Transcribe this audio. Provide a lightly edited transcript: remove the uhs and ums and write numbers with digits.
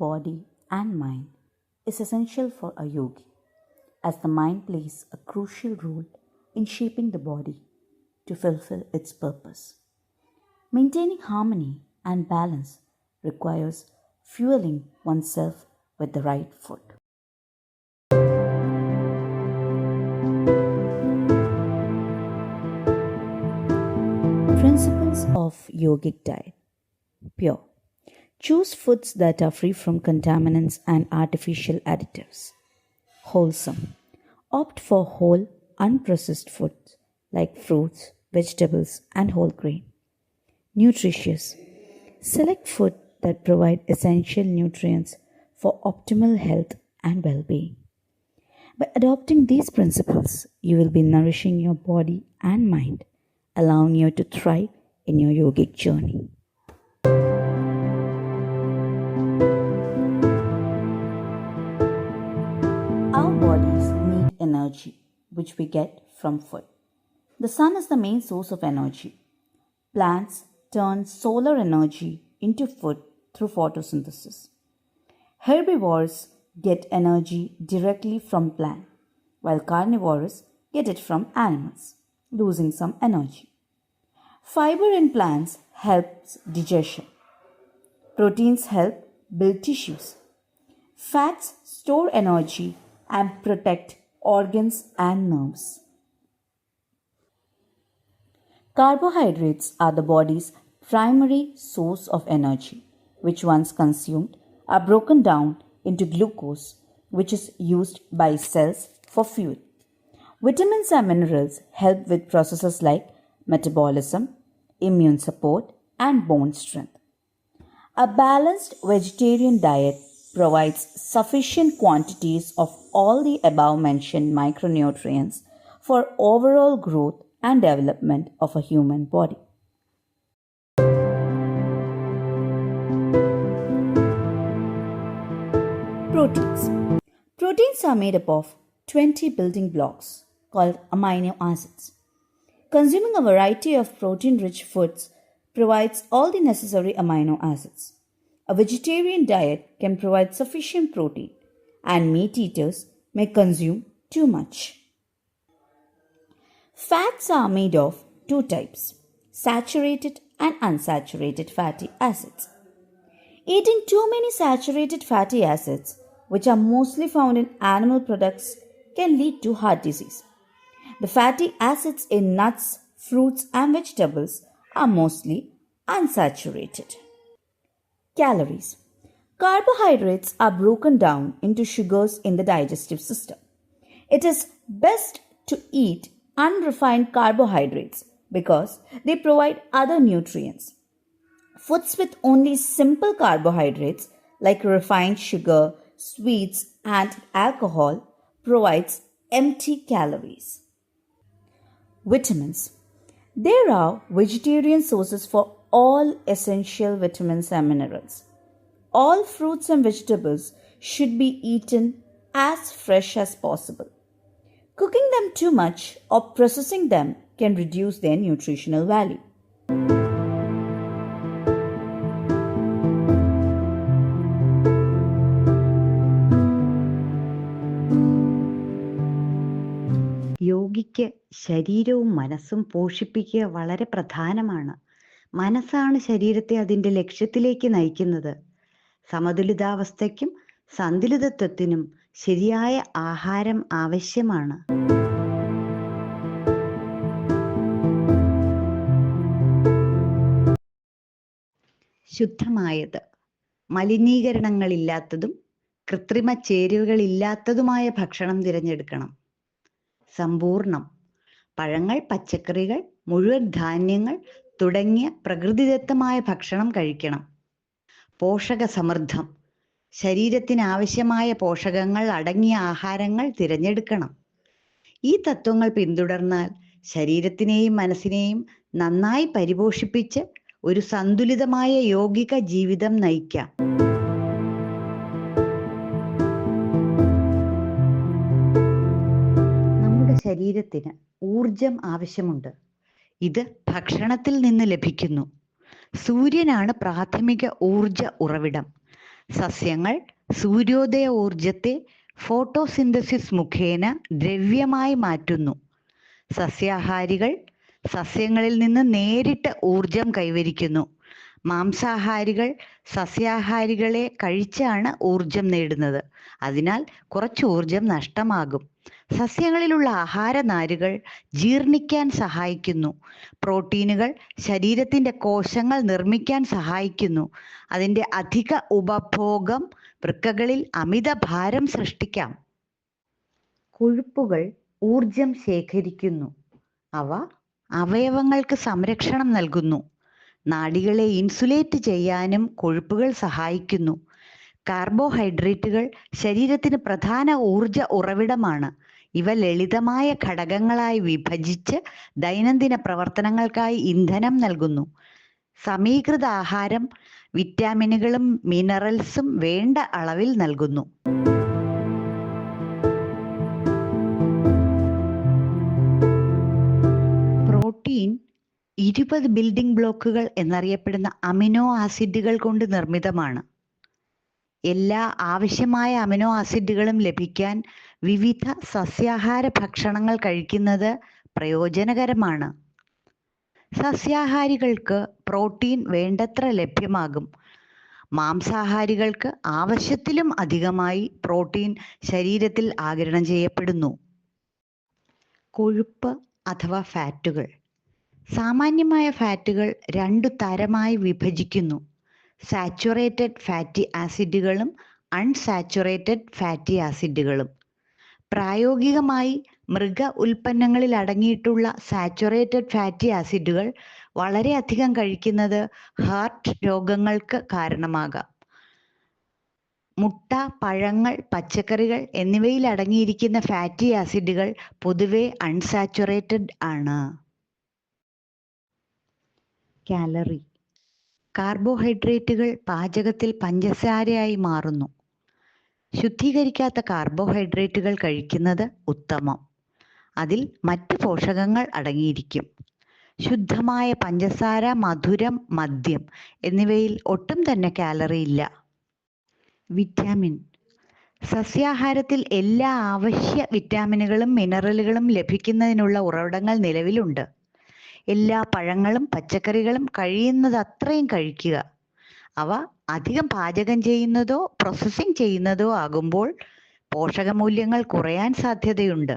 body and mind is essential for a yogi, as the mind plays a crucial role in shaping the body to fulfill its purpose. Maintaining harmony and balance requires fueling oneself with the right food. Principles of yogic diet. Pure. Choose foods that are free from contaminants and artificial additives. Wholesome. Opt for whole, unprocessed foods like fruits, vegetables, and whole grain. Nutritious. Select food that provide essential nutrients for optimal health and well-being. By adopting these principles, you will be nourishing your body and mind, allowing you to thrive in your yogic journey. Our bodies need energy, which we get from food. The sun is the main source of energy. Plants turn solar energy into food through photosynthesis. Herbivores get energy directly from plants, while carnivores get it from animals, losing some energy. Fiber in plants helps digestion. Proteins help build tissues. Fats store energy and protect organs and nerves. Carbohydrates are the body's primary source of energy, which once consumed are broken down into glucose, which is used by cells for fuel. Vitamins and minerals help with processes like metabolism, immune support, and bone strength. A balanced vegetarian diet provides sufficient quantities of all the above mentioned micronutrients for overall growth and development of a human body. Proteins. Proteins are made up of 20 building blocks called amino acids. Consuming a variety of protein-rich foods provides all the necessary amino acids. A vegetarian diet can provide sufficient protein, and meat eaters may consume too much. Fats are made of two types, saturated and unsaturated fatty acids. Eating too many saturated fatty acids, which are mostly found in animal products, can lead to heart disease. The fatty acids in nuts, fruits, and vegetables are mostly unsaturated. Calories. Carbohydrates are broken down into sugars in the digestive system. It is best to eat unrefined carbohydrates because they provide other nutrients. Foods with only simple carbohydrates like refined sugar, sweets, and alcohol provides empty calories. Vitamins. There are vegetarian sources for all essential vitamins and minerals. All fruits and vegetables should be eaten as fresh as possible. Cooking them too much or processing them can reduce their nutritional value. യോഗിക്ക് ശരീരവും മനസ്സും പോഷിപ്പിക്കുക വളരെ പ്രധാനമാണ്. മനസ്സാണ് ശരീരത്തെ അതിൻ്റെ ലക്ഷ്യത്തിലേക്ക് നയിക്കുന്നത്. സമതുലിതാവസ്ഥയ്ക്കും സന്തുലിതത്വത്തിനും ശരിയായ ആഹാരം ആവശ്യമാണ്. ശുദ്ധമായത്, മലിനീകരണങ്ങളില്ലാത്തതും കൃത്രിമ ചേരുവകളില്ലാത്തതുമായ ഭക്ഷണം തിരഞ്ഞെടുക്കണം. സമ്പൂർണം, പഴങ്ങൾ, പച്ചക്കറികൾ, മുഴുവൻ ധാന്യങ്ങൾ തുടങ്ങിയ പ്രകൃതിദത്തമായ ഭക്ഷണം കഴിക്കണം. പോഷക സമൃദ്ധം, ശരീരത്തിന് ആവശ്യമായ പോഷകങ്ങൾ അടങ്ങിയ ആഹാരങ്ങൾ തിരഞ്ഞെടുക്കണം. ഈ തത്വങ്ങൾ പിന്തുടർന്നാൽ ശരീരത്തിനെയും മനസ്സിനെയും നന്നായി പരിപോഷിപ്പിച്ച് ഒരു സന്തുലിതമായ യോഗിക ജീവിതം നയിക്കാം. നമ്മുടെ ശരീരത്തിന് ഊർജം ആവശ്യമുണ്ട്. ഇത് ഭക്ഷണത്തിൽ നിന്ന് ലഭിക്കുന്നു. സൂര്യനാണ് പ്രാഥമിക ഊർജ ഉറവിടം. സസ്യങ്ങൾ സൂര്യോദയ ഊർജത്തെ ഫോട്ടോസിന്തസിസ് മുഖേന ദ്രവ്യമായി മാറ്റുന്നു. സസ്യാഹാരികൾ സസ്യങ്ങളിൽ നിന്ന് നേരിട്ട് ഊർജം കൈവരിക്കുന്നു. മാംസാഹാരികൾ സസ്യാഹാരികളെ കഴിച്ചാണ് ഊർജം നേടുന്നത്. അതിനാൽ കുറച്ച് ഊർജം നഷ്ടമാകും. സസ്യങ്ങളിലുള്ള ആഹാരനാരുകൾ ജീർണിക്കാൻ സഹായിക്കുന്നു. പ്രോട്ടീനുകൾ ശരീരത്തിൻ്റെ കോശങ്ങൾ നിർമ്മിക്കാൻ സഹായിക്കുന്നു. അതിൻ്റെ അധിക ഉപഭോഗം വൃക്കകളിൽ അമിത ഭാരം സൃഷ്ടിക്കാം. കൊഴുപ്പുകൾ ഊർജം ശേഖരിക്കുന്നു. അവ അവയവങ്ങൾക്ക് സംരക്ഷണം നൽകുന്നു. നാഡികളെ ഇൻസുലേറ്റ് ചെയ്യാനും കൊഴുപ്പുകൾ സഹായിക്കുന്നു. കാർബോഹൈഡ്രേറ്റുകൾ ശരീരത്തിന് പ്രധാന ഊർജ ഉറവിടമാണ്. ഇവ ലളിതമായ ഘടകങ്ങളായി വിഭജിച്ച് ദൈനംദിന പ്രവർത്തനങ്ങൾക്കായി ഇന്ധനം നൽകുന്നു. സമീകൃത ആഹാരം വിറ്റാമിനുകളും മിനറൽസും വേണ്ട അളവിൽ നൽകുന്നു. പ്രോട്ടീൻ 20 ബിൽഡിംഗ് ബ്ലോക്കുകൾ എന്നറിയപ്പെടുന്ന അമിനോ ആസിഡുകൾ കൊണ്ട് നിർമ്മിതമാണ്. എല്ലാ ആവശ്യമായ അമിനോ ആസിഡുകളും ലഭിക്കാൻ വിവിധ സസ്യാഹാര ഭക്ഷണങ്ങൾ കഴിക്കുന്നത് പ്രയോജനകരമാണ്. സസ്യാഹാരികൾക്ക് പ്രോട്ടീൻ വേണ്ടത്ര ലഭ്യമാകും. മാംസാഹാരികൾക്ക് ആവശ്യത്തിലും അധികമായി പ്രോട്ടീൻ ശരീരത്തിൽ ആഗിരണം ചെയ്യപ്പെടുന്നു. കൊഴുപ്പ് അഥവാ ഫാറ്റുകൾ. സാമാന്യമായ ഫാറ്റുകൾ 2 തരമായി വിഭജിക്കുന്നു: സാച്ചുറേറ്റഡ് ഫാറ്റി ആസിഡുകളും അൺസാച്ചുറേറ്റഡ് ഫാറ്റി ആസിഡുകളും. പ്രായോഗികമായി മൃഗ ഉൽപ്പന്നങ്ങളിൽ അടങ്ങിയിട്ടുള്ള സാച്ചുറേറ്റഡ് ഫാറ്റി ആസിഡുകൾ വളരെയധികം കഴിക്കുന്നത് ഹാർട്ട് രോഗങ്ങൾക്ക് കാരണമാകാം. മുട്ട, പഴങ്ങൾ, പച്ചക്കറികൾ എന്നിവയിൽ അടങ്ങിയിരിക്കുന്ന ഫാറ്റി ആസിഡുകൾ പൊതുവെ അൺസാച്ചുറേറ്റഡ് ആണ്. കാലറി. കാർബോഹൈഡ്രേറ്റുകൾ പാചകത്തിൽ പഞ്ചസാരയായി മാറുന്നു. ശുദ്ധീകരിക്കാത്ത കാർബോഹൈഡ്രേറ്റുകൾ കഴിക്കുന്നത് ഉത്തമം. അതിൽ മറ്റ് പോഷകങ്ങൾ അടങ്ങിയിരിക്കും. ശുദ്ധമായ പഞ്ചസാര, മധുരം, മദ്യം എന്നിവയിൽ ഒട്ടും തന്നെ കാലറി ഇല്ല. വിറ്റാമിൻ. സസ്യാഹാരത്തിൽ എല്ലാ അവശ്യ വിറ്റാമിനുകളും മിനറലുകളും ലഭിക്കുന്നതിനുള്ള ഉറവിടങ്ങൾ നിലവിലുണ്ട്. എല്ലാ പഴങ്ങളും പച്ചക്കറികളും കഴിയുന്നതത്രയും കഴിക്കുക. അവ അധികം പാചകം ചെയ്യുന്നതോ പ്രോസസ്സിംഗ് ചെയ്യുന്നതോ ആകുമ്പോൾ പോഷകമൂല്യങ്ങൾ കുറയാൻ സാധ്യതയുണ്ട്.